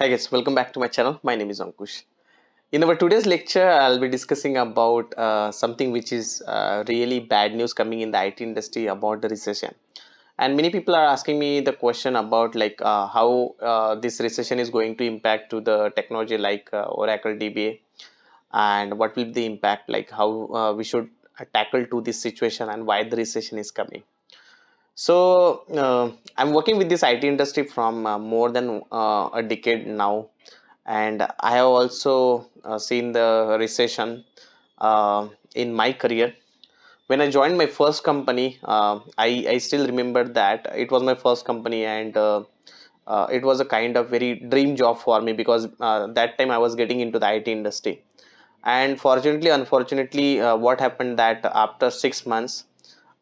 Hi guys, welcome back to my channel. My name is Ankush. In our today's lecture, I'll be discussing about something which is really bad news coming in the IT industry about the recession. And many people are asking me the question about how this recession is going to impact to the technology like Oracle DBA, and what will be the impact, like how we should tackle to this situation and why the recession is coming. So I'm working with this IT industry from more than a decade now, and I have also seen the recession in my career. When I joined my first company, I still remember that it was my first company, and it was a kind of very dream job for me because that time I was getting into the IT industry. And fortunately, unfortunately, what happened that after 6 months,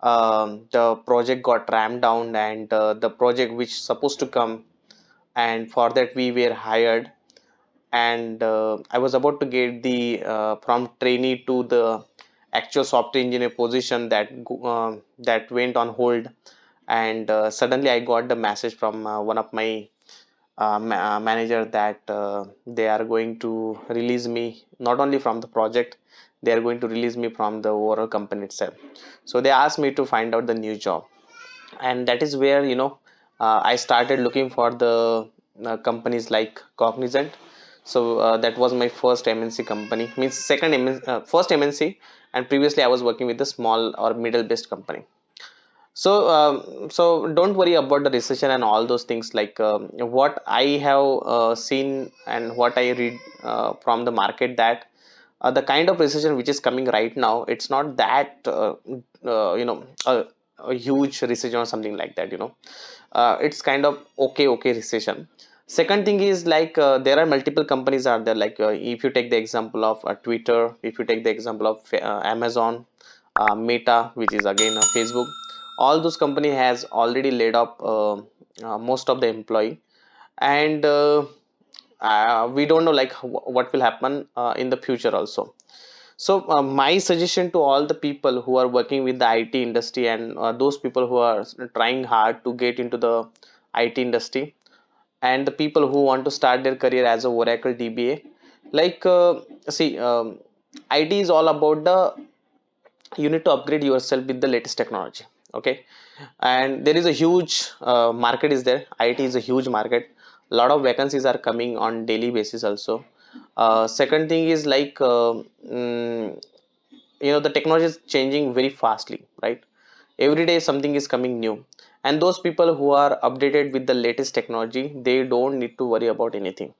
the project got ramped down, and the project which supposed to come, and for that we were hired, and I was about to get the from trainee to the actual software engineer position that went on hold. And suddenly I got the message from one of my manager that they are going to release me not only from the project, they are going to release me from the overall company itself. So they asked me to find out the new job, and that is where I started looking for the companies like Cognizant. So that was my first MNC company, means second first MNC, and previously I was working with a small or middle based company. So so don't worry about the recession and all those things. Like what I have seen and what I read from the market, that the kind of recession which is coming right now, it's not that a huge recession or something like that. It's kind of okay recession. Second thing is like there are multiple companies out there, like if you take the example of Twitter, if you take the example of Amazon, Meta, which is again Facebook. All those company has already laid off most of the employee, and we don't know like what will happen in the future also. So my suggestion to all the people who are working with the IT industry, and those people who are trying hard to get into the IT industry, and the people who want to start their career as a Oracle DBA, like see, IT is all about the, you need to upgrade yourself with the latest technology. Okay, and there is a huge market is there. IT is a huge market. A lot of vacancies are coming on daily basis also. Second thing is like the technology is changing very fastly, right? Every day something is coming new, and those people who are updated with the latest technology, they don't need to worry about anything.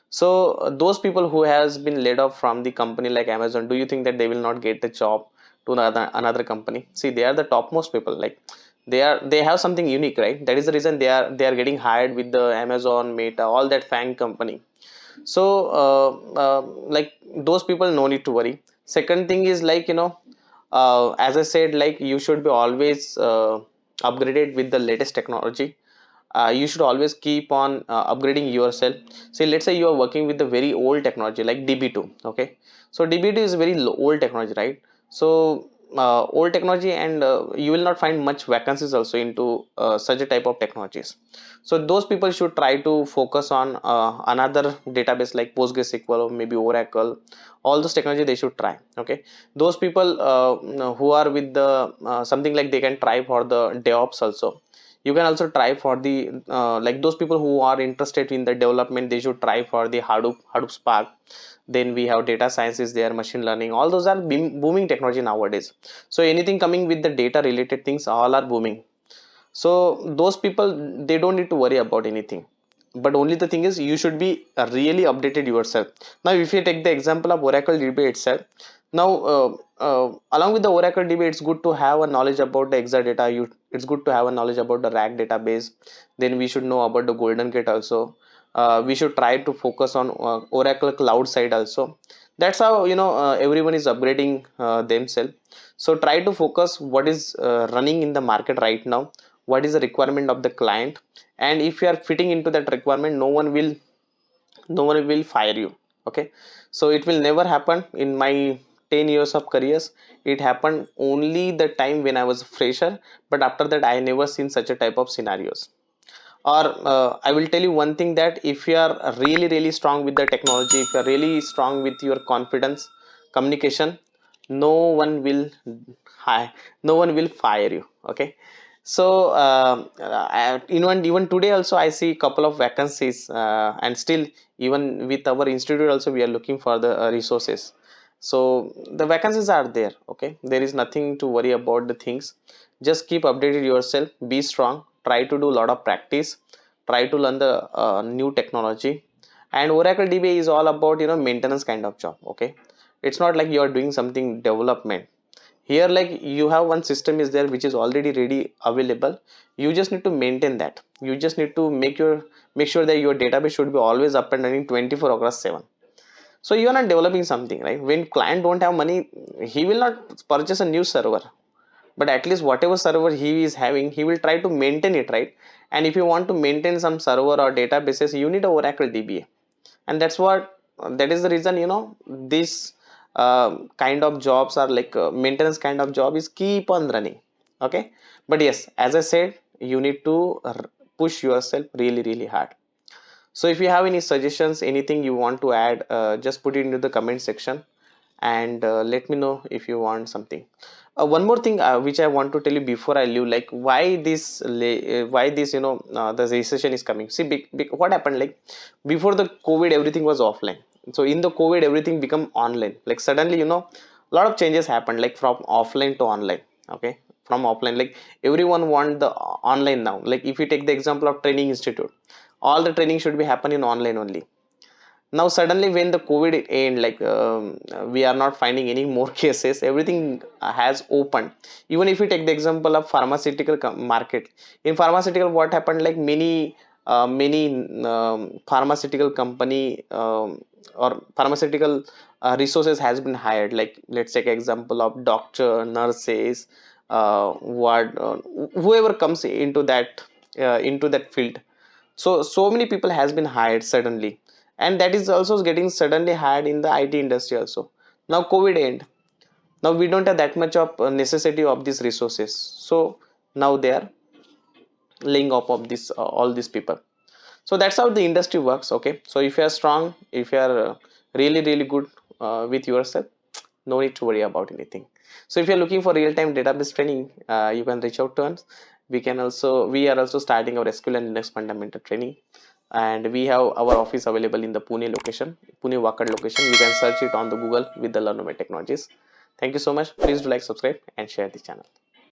So those people who has been laid off from the company like Amazon, do you think that they will not get the job to another company? See, they are the topmost people. Like they have something unique, right? That is the reason they are getting hired with the Amazon, Meta, all that FANG company. So like those people, no need to worry. Second thing is like as I said, like you should be always upgraded with the latest technology. You should always keep on upgrading yourself. See, let's say you are working with the very old technology like DB2. Okay, so DB2 is very old technology, right? So old technology, and you will not find much vacancies also into such a type of technologies. So those people should try to focus on another database like PostgreSQL or maybe Oracle. All those technology they should try. Okay, those people who are with the something like, they can try for the DevOps also. You can also try for the like those people who are interested in the development, they should try for the Hadoop Spark. Then we have data science is there, machine learning, all those are booming technology nowadays. So anything coming with the data related things, all are booming. So those people, they don't need to worry about anything. But only the thing is, you should be really updated yourself. Now if you take the example of Oracle DB itself, now along with the Oracle DB, it's good to have a knowledge about the Exadata. It's good to have a knowledge about the RAG database. Then we should know about the Golden Gate also. We should try to focus on Oracle cloud side also. That's how everyone is upgrading themselves. So try to focus what is running in the market right now, what is the requirement of the client, and if you are fitting into that requirement, no one will fire you. Okay, so it will never happen in my 10 years of careers. It happened only the time when I was a fresher, but after that I never seen such a type of scenarios. Or I will tell you one thing, that if you are really strong with the technology, if you are really strong with your confidence, communication, no one will hi no one will fire you. Okay. So even today also I see couple of vacancies, and still even with our institute also we are looking for the resources. So the vacancies are there. Okay, there is nothing to worry about the things. Just keep updated yourself, be strong, try to do a lot of practice, try to learn the new technology. And Oracle DBA is all about maintenance kind of job. Okay, it's not like you are doing something development here. Like you have one system is there which is already ready available. You just need to maintain that. You just need to make sure that your database should be always up and running 24 across 7. So you are not developing something, right? When client don't have money, he will not purchase a new server, but at least whatever server he is having, he will try to maintain it, right? And if you want to maintain some server or databases, you need a Oracle DBA. And that is the reason this kind of jobs are like maintenance kind of job is keep on running. Okay, but yes, as I said, you need to push yourself really hard. So if you have any suggestions, anything you want to add, just put it into the comment section, and let me know if you want something. One more thing which I want to tell you before I leave, like why this the recession is coming. See, what happened, like before the COVID everything was offline. So in the COVID everything become online. Like suddenly a lot of changes happened, like from offline to online. Okay, from offline, like everyone want the online now. Like if you take the example of training institute, all the training should be happen in online only. Now suddenly when the COVID end, like we are not finding any more cases, everything has opened. Even if you take the example of pharmaceutical market, in pharmaceutical what happened, like many pharmaceutical company or pharmaceutical resources has been hired. Like let's take example of doctor, nurses, what whoever comes into that field. So many people has been hired suddenly, and that is also getting suddenly hired in the IT industry also. Now COVID end, now we don't have that much of necessity of these resources, so now they are laying off of this all these people. So that's how the industry works. Okay, so if you are strong, if you are really good with yourself, no need to worry about anything. So if you're looking for real-time database training, you can reach out to us. We are also starting our SQL and Linux fundamental training, and we have our office available in the Pune location, Pune Wakad location. You can search it on the Google with the Learn Technologies. Thank you so much. Please do like, subscribe and share the channel.